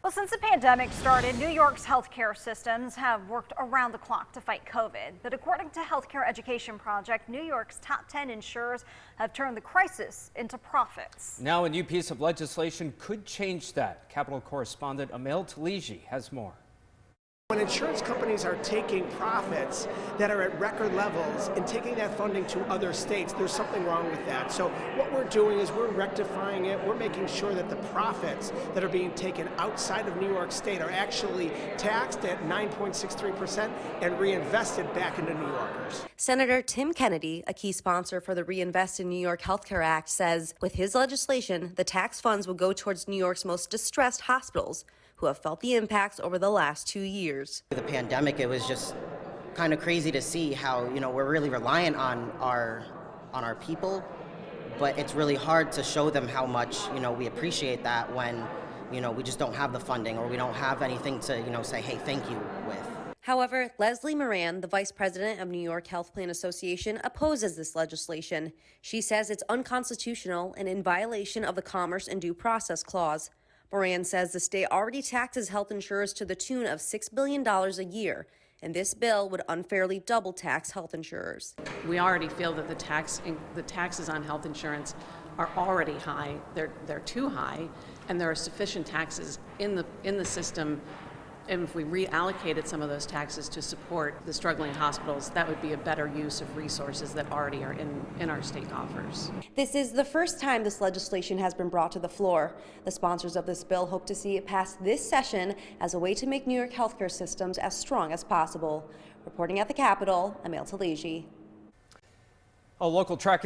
Well, since the pandemic started, New York's healthcare systems have worked around the clock to fight COVID. But according to Healthcare Education Project, New York's top 10 insurers have turned the crisis into profits. Now a new piece of legislation could change that. Capitol correspondent Amel Taligi has more. When insurance companies are taking profits that are at record levels and taking that funding to other states, there's something wrong with that. So what we're doing is we're rectifying it. We're making sure that the profits that are being taken outside of New York State are actually taxed at 9.63% and reinvested back into New Yorkers. Senator Tim Kennedy, a key sponsor for the Reinvest in New York Healthcare Act, says with his legislation, the tax funds will go towards New York's most distressed hospitals, who have felt the impacts over the last 2 years. The pandemic, it was just kind of crazy to see how, we're really reliant on our people, but it's really hard to show them how much, we appreciate that when, we just don't have the funding or we don't have anything to, say, hey, thank you with. However, Leslie Moran, the vice president of New York Health Plan Association, opposes this legislation. She says it's unconstitutional and in violation of the Commerce and Due Process Clause. Moran says the state already taxes health insurers to the tune of $6 billion a year, and this bill would unfairly double tax health insurers. We already feel that the taxes on health insurance are already high. They're too high, and there are sufficient taxes in the system. And if we reallocated some of those taxes to support the struggling hospitals, that would be a better use of resources that already are in our state coffers. This is the first time this legislation has been brought to the floor. The sponsors of this bill hope to see it pass this session as a way to make New York healthcare systems as strong as possible. Reporting at the Capitol, Amel Taligi. A local track